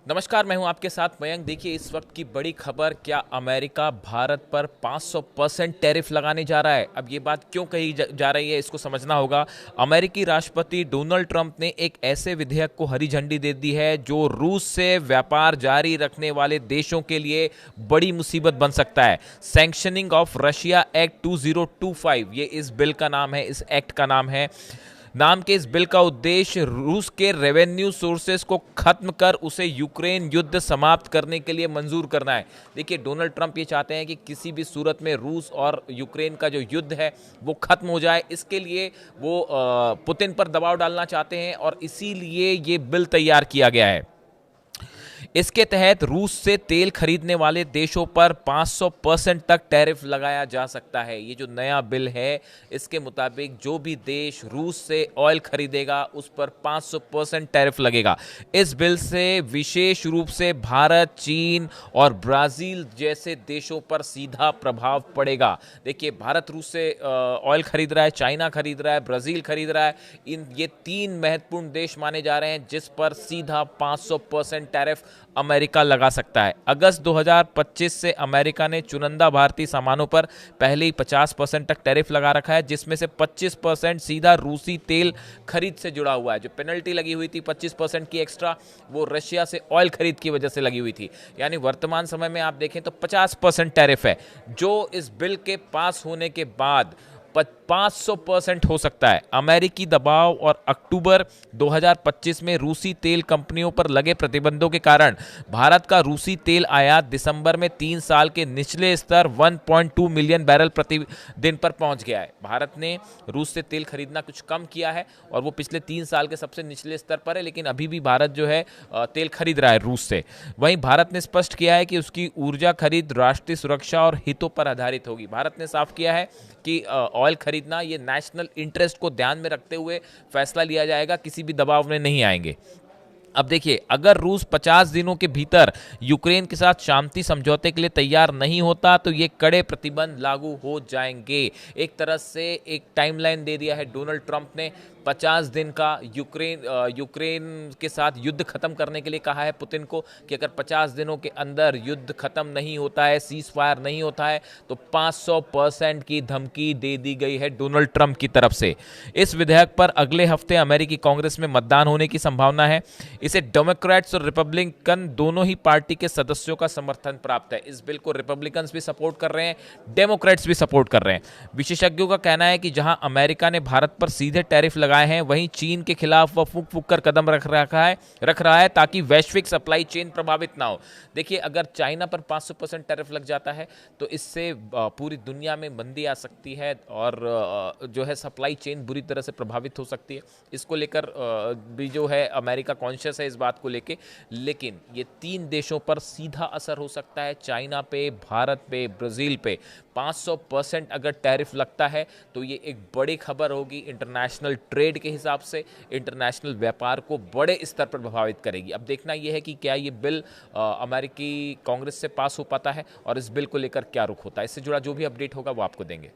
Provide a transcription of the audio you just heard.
नमस्कार, मैं हूं आपके साथ मयंक। देखिए इस वक्त की बड़ी खबर, क्या अमेरिका भारत पर 500% टैरिफ लगाने जा रहा है। अब ये बात क्यों कही जा रही है, इसको समझना होगा। अमेरिकी राष्ट्रपति डोनाल्ड ट्रंप ने एक ऐसे विधेयक को हरी झंडी दे दी है जो रूस से व्यापार जारी रखने वाले देशों के लिए बड़ी मुसीबत बन सकता है। सैंक्शनिंग ऑफ रशिया एक्ट 2025, ये इस बिल का नाम है, इस एक्ट का नाम है। नाम के इस बिल का उद्देश्य रूस के रेवेन्यू सोर्सेस को खत्म कर उसे यूक्रेन युद्ध समाप्त करने के लिए मंजूर करना है। देखिए डोनाल्ड ट्रंप ये चाहते हैं कि किसी भी सूरत में रूस और यूक्रेन का जो युद्ध है वो खत्म हो जाए। इसके लिए वो पुतिन पर दबाव डालना चाहते हैं और इसीलिए ये बिल तैयार किया गया है। इसके तहत रूस से तेल खरीदने वाले देशों पर 500% तक टैरिफ लगाया जा सकता है। ये जो नया बिल है, इसके मुताबिक जो भी देश रूस से ऑयल खरीदेगा उस पर 500% टैरिफ लगेगा। इस बिल से विशेष रूप से भारत, चीन और ब्राजील जैसे देशों पर सीधा प्रभाव पड़ेगा। देखिए भारत रूस से ऑयल खरीद रहा है, चाइना खरीद रहा है, ब्राजील खरीद रहा है। ये तीन महत्वपूर्ण देश माने जा रहे हैं जिस पर सीधा 500% टैरिफ अमेरिका लगा सकता है। अगस्त 2025 से अमेरिका ने चुनिंदा भारतीय सामानों पर पहले ही 50% तक टैरिफ लगा रखा है, जिसमें से 25% सीधा रूसी तेल खरीद से जुड़ा हुआ है। जो पेनल्टी लगी हुई थी 25% की एक्स्ट्रा, वो रशिया से ऑयल खरीद की वजह से लगी हुई थी। यानी वर्तमान समय में आप देखें तो 50% टैरिफ है, जो इस बिल के पास होने के बाद 500% हो सकता है। अमेरिकी दबाव और अक्टूबर 2025 में रूसी तेल कंपनियों पर लगे प्रतिबंधों के कारण भारत का रूसी तेल आयात दिसंबर में 3 साल के निचले स्तर 1.2 मिलियन बैरल प्रति दिन पर पहुंच गया है। भारत ने रूस से तेल खरीदना कुछ कम किया है और वो पिछले 3 साल के सबसे निचले स्तर पर है, लेकिन अभी भी भारत जो है तेल खरीद रहा है रूस से। वहीं भारत ने स्पष्ट किया है कि उसकी ऊर्जा खरीद राष्ट्रीय सुरक्षा और हितों पर आधारित होगी। भारत ने साफ किया है कि ऑयल खरीदना ये नेशनल इंटरेस्ट को ध्यान में रखते हुए फैसला लिया जाएगा, किसी भी दबाव में नहीं आएंगे। अब देखिए, अगर रूस 50 दिनों के भीतर यूक्रेन के साथ शांति समझौते के लिए तैयार नहीं होता तो ये कड़े प्रतिबंध लागू हो जाएंगे। एक तरह से एक टाइमलाइन दे दिया है डोनाल्ड ट्रंप ने, 50 दिन का। यूक्रेन के साथ युद्ध खत्म करने के लिए कहा है पुतिन को कि अगर 50 दिनों के अंदर युद्ध खत्म नहीं होता है, सीज फायर नहीं होता है, तो 500% की धमकी दे दी गई है डोनाल्ड ट्रंप की तरफ से। इस विधेयक पर अगले हफ्ते अमेरिकी कांग्रेस में मतदान होने की संभावना है। इसे डेमोक्रेट्स और रिपब्लिकन दोनों ही पार्टी के सदस्यों का समर्थन प्राप्त है। इस बिल को रिपब्लिकन्स भी सपोर्ट कर रहे हैं, डेमोक्रेट्स भी सपोर्ट कर रहे हैं। विशेषज्ञों का कहना है कि जहां अमेरिका ने भारत पर सीधे टैरिफ लगाए हैं, वहीं चीन के खिलाफ वह फूंक फूंक कर कदम रख रहा है ताकि वैश्विक सप्लाई चेन प्रभावित ना हो। देखिए अगर चाइना पर 500% टैरिफ लग जाता है तो इससे पूरी दुनिया में मंदी आ सकती है और जो है सप्लाई चेन बुरी तरह से प्रभावित हो सकती है। इसको लेकर भी जो है अमेरिका कॉन्शियस है इस बात को लेके, लेकिन ये तीन देशों पर सीधा असर हो सकता है, चाइना पे, भारत पे, ब्राजील पे। 500% अगर टैरिफ लगता है तो ये एक बड़ी खबर होगी इंटरनेशनल ट्रेड के हिसाब से, इंटरनेशनल व्यापार को बड़े स्तर पर प्रभावित करेगी। अब देखना यह है कि क्या ये बिल अमेरिकी कांग्रेस से पास हो पाता है और इस बिल को लेकर क्या रुख होता है। इससे जुड़ा जो भी अपडेट होगा वो आपको देंगे।